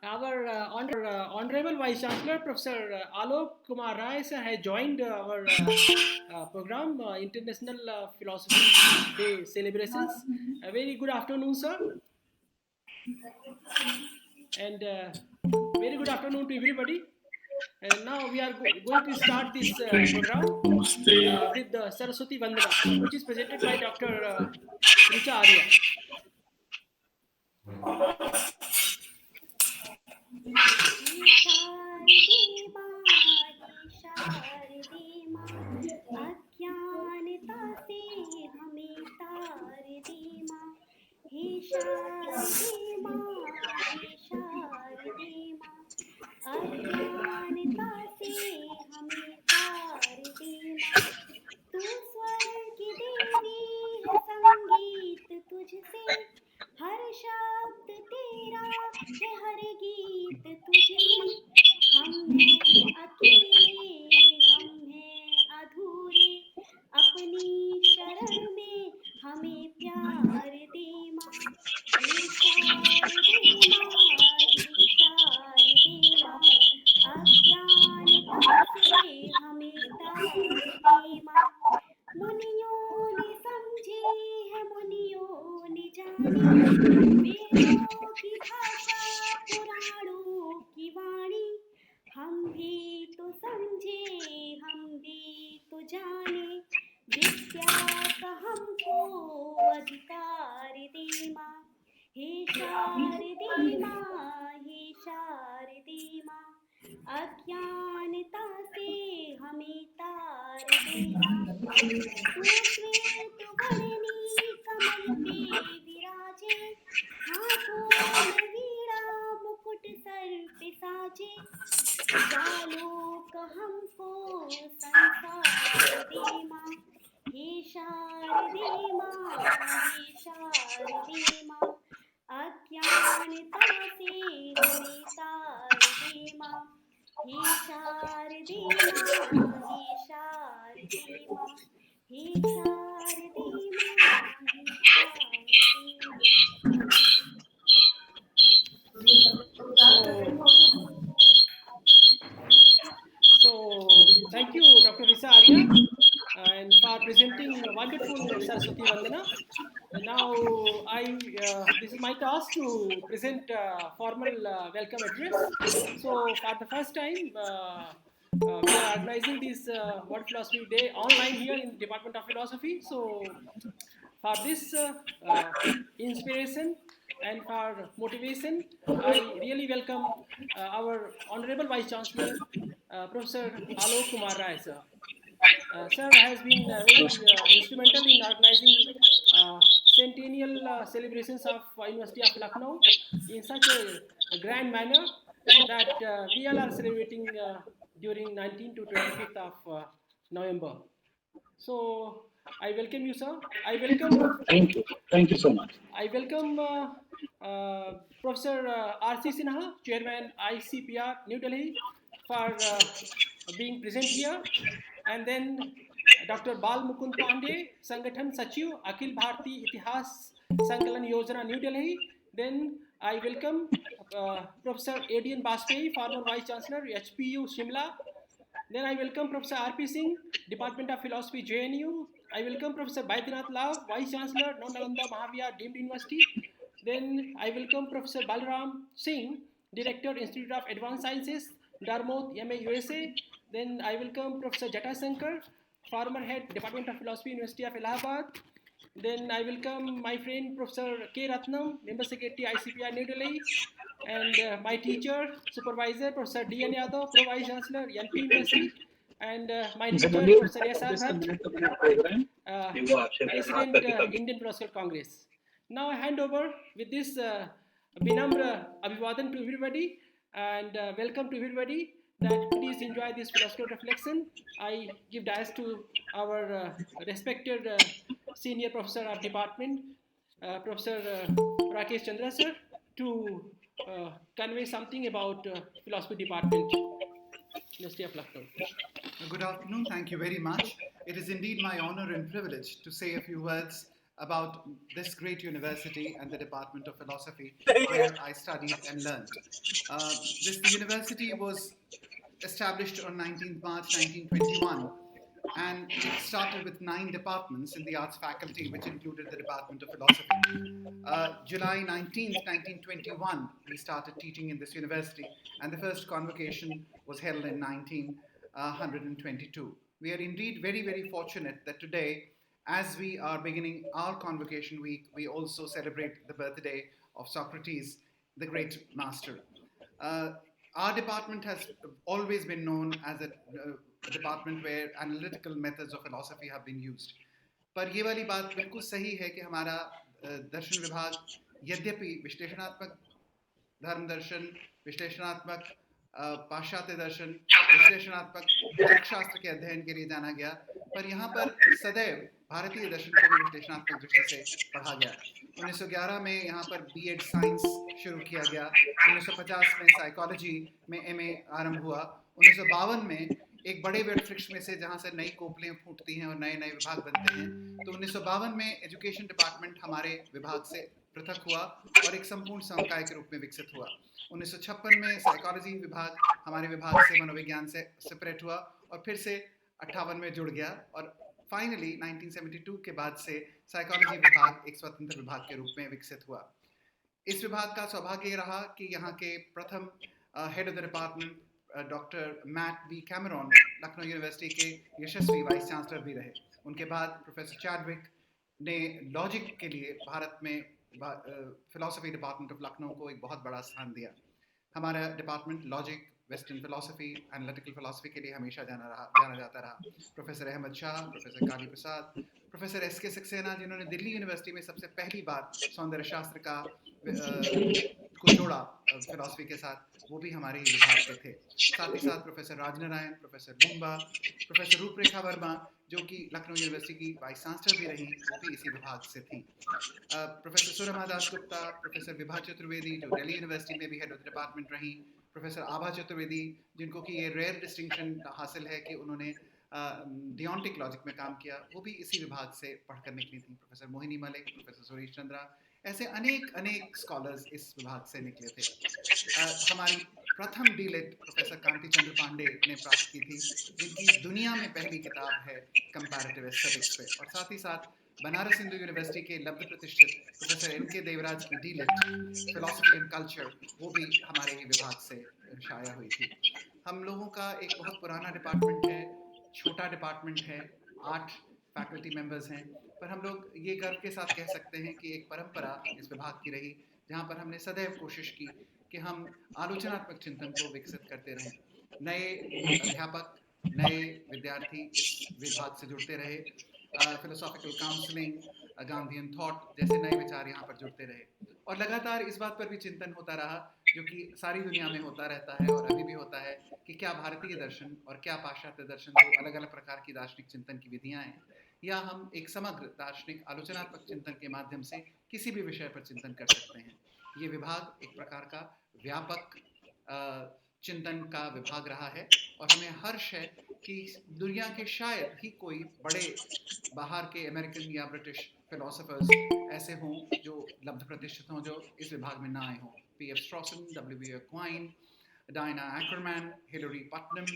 Our Honorable Vice Chancellor, Professor Alok Kumar Rai, sir, has joined our program, International Philosophy Day celebrations. A very good afternoon, sir, and very good afternoon to everybody. And now we are going to start this program with the Saraswati Vandana, which is presented by Dr. Richa Arya. शारदे माँ शारदे माँ अज्ञानता से हमें तार दे माँ हे शारदे माँ अज्ञानता से हमें तार दे माँ तू स्वर की देवी है संगीत तुझसे हर शब्द तेरा है हर गीत तुझसे हम हैं अकेले हम हैं अधूरे अपनी शरण में हमें प्यार दे माँ हे शारदे माँ अज्ञानता से हमें तार दे माँ मुनियों ने समझे है मुनियों ने जानी वेदों की भाषा पुराणों की वाणी हम भी तो समझे हम भी तो जाने विद्या का हमको अधिकार दे माँ हे शारदे माँ अज्ञानता से हमें तार दे माँ तू श्वेत वर्णी कमल पे विराजे हाथों में वीणा मुकुट सर पे साजे जालोक हमको संसार दे माँ हे शारदे माँ अज्ञानता से हमें तार दे माँ हे शारदे माँ हे शारदे So, thank you, Dr. Risa Arya, and for presenting a wonderful Saraswati Vandana. And now, this is my task to present a formal welcome address. So, for the first time, we are organizing this World Philosophy Day online here in Department of Philosophy. So, for this inspiration and for motivation, I really welcome our Honorable Vice Chancellor, Professor Alok Kumar Rai, sir. Sir has been very instrumental in organizing centennial celebrations of University of Lucknow in such a grand manner that we all are celebrating during 19th to 25th of November. So I welcome you, sir. I welcome. Thank you. Thank you so much. I welcome Professor R.C. Sinha, Chairman ICPR New Delhi, for being present here, and then Dr. Bal Mukund Pandey, Sangathan Sachiv, Akhil Bharti Itihas Sankalan Yojana New Delhi. Then I welcome Professor Adrian Bajpayee, former Vice Chancellor, HPU Shimla. Then I welcome Professor R.P. Singh, Department of Philosophy, JNU. I welcome Professor Baidyanath Lal, Vice Chancellor, Nalanda Mahavir Deemed University. Then I welcome Professor Balram Singh, Director, Institute of Advanced Sciences, Dartmouth, MA, USA. Then I welcome Professor Jata Shankar, former head, Department of Philosophy, University of Allahabad. Then I welcome my friend Professor K. Ratnam, Member Secretary, ICPR New Delhi, and my teacher, supervisor, Professor D.N. Yadav, Pro Vice Chancellor, NP University, and my teacher, Professor S.R. Bhatt, President, Indian Philosophical Congress. Now I hand over with this Vinamra Abhivadan to everybody, and welcome to everybody. That please enjoy this philosophical reflection. I give dice to our respected senior professor of department, Professor Rakesh Chandra sir, to convey something about philosophy department, University of Lucknow. Good afternoon. Thank you very much. It is indeed my honor and privilege to say a few words about this great university and the Department of Philosophy where I studied and learned. The university was established on 19th March 1921, and it started with 9 departments in the arts faculty, which included the Department of Philosophy. July 19th, 1921, we started teaching in this university, and the first convocation was held in 1922. We are indeed very, very fortunate that today, as we are beginning our convocation week, we also celebrate the birthday of Socrates, the great master. Our department has always been known as a department where analytical methods of philosophy have been used. पर ये वाली बात बिल्कुल सही है कि हमारा दर्शन विभाग यद्यपि विश्लेषणात्मक धर्म दर्शन, विश्लेषणात्मक पाश्चात्य दर्शन, विश्लेषणात्मक तर्कशास्त्र के अध्ययन के लिए जाना गया, पर यहाँ पर सदैव भारतीय दर्शन को भी विश्लेषणात्मक दृष्टि से पढ़ा गया। 1911 में यहाँ पर बीएड साइंस शुरू किया गया, 1950 में साइकोलॉजी में एमए आरंभ हुआ, 1952 में एक बड़े वृक्ष में से जहाँ से नई कोपलें फूटती हैं और नए नए विभाग बनते हैं, तो 1952 में एजुकेशन डिपार्टमेंट हमारे विभाग से पृथक हुआ और एक संपूर्ण संकाय के रूप में विकसित हुआ। 1956 में साइकोलॉजी विभाग हमारे विभाग से मनोविज्ञान से सेपरेट हुआ और फिर से 58 में जुड़ गया और फाइनली 1972 के बाद से साइकोलॉजी विभाग एक स्वतंत्र विभाग के रूप में विकसित हुआ। इस विभाग का सौभाग्य रहा कि यहाँ के प्रथम head of the department doctor might be Cameron Lucknow university के यशस्वी वाइस चांसलर भी रहे। उनके बाद प्रोफेसर चैडविक ने लॉजिक के लिए भारत में फिलॉसफी डिपार्टमेंट ऑफ लखनऊ को एक बहुत बड़ा स्थान दिया। हमारा department logic, western philosophy, analytical philosophy के लिए हमेशा जाना जाता रहा। प्रोफेसर अहमद शाह, प्रोफेसर काली प्रसाद, प्रोफेसर एस.के. सक्सेना, जिन्होंने दिल्ली यूनिवर्सिटी में सबसे पहली बार सौंदर्य शास्त्र का को जोड़ा फिलॉसफी के साथ, वो भी हमारे ही विभाग के थे। साथ ही साथ professor Rajnarayan, professor Mumba, professor रूपरेखा वर्मा, जो कि लखनऊ यूनिवर्सिटी की वाइस चांसलर भी रही, वो भी इसी विभाग से थी। प्रोफेसर सुरमा दास गुप्ता, प्रोफेसर विभा चतुर्वेदी, जो दिल्ली यूनिवर्सिटी में भी हेड ऑफ डिपार्टमेंट रही, प्रोफेसर आभा चतुर्वेदी, जिनको कि ये रेयर डिस्टिंक्शन हासिल है कि उन्होंने डियोंटिक लॉजिक में काम किया, वो भी इसी विभाग से पढ़कर निकली थी। प्रोफेसर मोहिनी मलिक, प्रोफेसर सुरेश चंद्रा, ऐसे अनेक स्कॉलर्स इस विभाग से निकले थे। हमारी प्रथम डीलिट प्रोफेसर कांति चंद्र पांडे ने प्राप्त की थी, जिनकी दुनिया में पहली किताब है कंपैरेटिव एस्थेटिक्स पे, और साथ ही साथ बनारस हिंदू यूनिवर्सिटी के लब्ध प्रतिष्ठित प्रोफेसर एन.के. देवराज की डीलिट फिलॉसफी एंड कल्चर, वो भी हमारे ही विभाग से शाया हुई थी। हम लोगों का एक बहुत पुराना डिपार्टमेंट है, छोटा डिपार्टमेंट है, 8 फैकल्टी मेंबर्स हैं, पर हम लोग ये गर्व के साथ कह सकते हैं कि एक परंपरा इस विभाग की रही, जहाँ पर हमने सदैव कोशिश की कि हम आलोचनात्मक चिंतन को विकसित करते रहें। नए अध्यापक, नए विद्यार्थी इस विभाग से जुड़ते रहे, फिलोसॉफिकल काउंसलिंग, गांधीयन थॉट जैसे नए विचार यहाँ पर जुड़ते रहे, और लगातार इस बात पर भी चिंतन होता रहा, जो कि सारी दुनिया में होता रहता है और अभी भी होता है, कि क्या भारतीय दर्शन और क्या पाश्चात्य दर्शन, दो अलग अलग प्रकार की दार्शनिक चिंतन की विधियां हैं, या हम एक समग्र दार्शनिक आलोचनात्मक चिंतन के माध्यम से किसी भी विषय पर चिंतन कर सकते हैं। ये विभाग एक प्रकार का व्यापक चिंतन का विभाग रहा है, और हमें हर्ष है कि दुनिया के शायद ही कोई बड़े बाहर के अमेरिकन या ब्रिटिश फिलोसोफर्स ऐसे हों जो लब्ध प्रतिष्ठित हों, जो इस विभाग में ना आए हों। P.F. Strawson, W.B. Quine, Diana एक्करमैन, Hillary Putnam,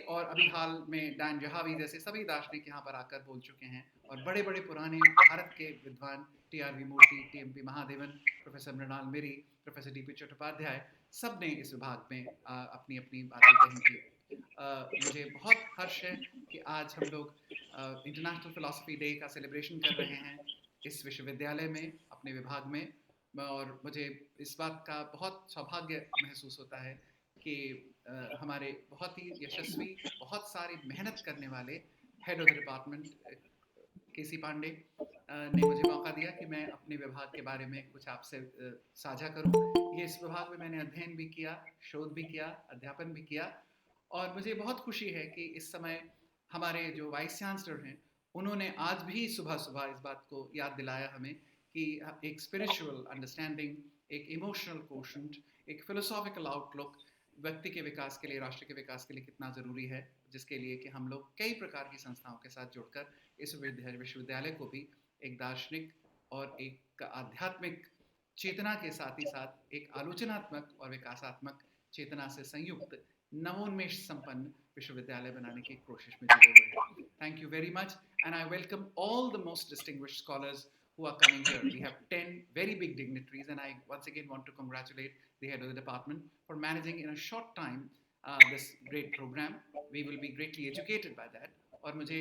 और अभी हाल में डैन जहावी जैसे सभी दार्शनिक यहाँ पर आकर बोल चुके हैं, और बड़े बड़े पुराने भारत के विद्वान टी.आर.वी. मूर्ति, टी.एम.पी. महादेवन, प्रोफेसर मृणाल मेरी, प्रोफेसर डी.पी. चट्टोपाध्याय, सब ने इस विभाग में अपनी अपनी बातें कही थी। मुझे बहुत हर्ष है कि आज हम लोग इंटरनेशनल फिलॉसफी डे का सेलिब्रेशन कर रहे हैं इस विश्वविद्यालय में, अपने विभाग में, और मुझे इस बात का बहुत सौभाग्य महसूस होता है कि हमारे बहुत ही यशस्वी, बहुत सारी मेहनत करने वाले head of the department K C. Pandey ने मुझे मौका दिया कि मैं अपने विभाग के बारे में कुछ आपसे साझा करूं। ये इस विभाग में मैंने अध्ययन भी किया, शोध भी किया, अध्यापन भी किया, और मुझे बहुत खुशी है कि इस समय हमारे जो वाइस चांसलर हैं, उन्होंने आज भी सुबह सुबह इस बात को याद दिलाया हमें कि एक स्पिरिचुअल अंडरस्टैंडिंग, एक इमोशनल कोशेंट, एक फिलोसॉफिकल आउटलुक व्यक्ति के विकास के लिए, राष्ट्र के विकास के लिए कितना ज़रूरी है, जिसके लिए कि हम लोग कई प्रकार की संस्थाओं के साथ जुड़कर इस विश्वविद्यालय को भी एक दार्शनिक और एक आध्यात्मिक चेतना के साथ ही साथ एक आलोचनात्मक और विकासात्मक चेतना से संयुक्त नवोन्मेष संपन्न विश्वविद्यालय बनाने की कोशिश में जुटे हुए हैं. Thank you very much, and I welcome all the most distinguished scholars who are coming here. We have 10 very big dignitaries, and I once again want to congratulate the head of the department for managing in a short time this great program. We will be greatly educated by that. और मुझे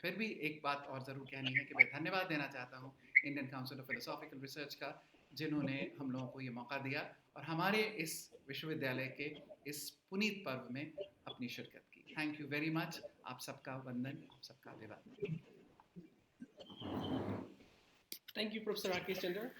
फिर भी एक बात और ज़रूर कहनी है कि मैं धन्यवाद देना चाहता हूँ Indian council of philosophical research का, जिन्होंने हम लोगों को ये मौका दिया और हमारे इस विश्वविद्यालय के इस पुनीत पर्व में अपनी शिरकत की. Thank you very much. आप सबका वंदन, आप सबका अभिवादन. Thank you, Professor Rakesh Chandra.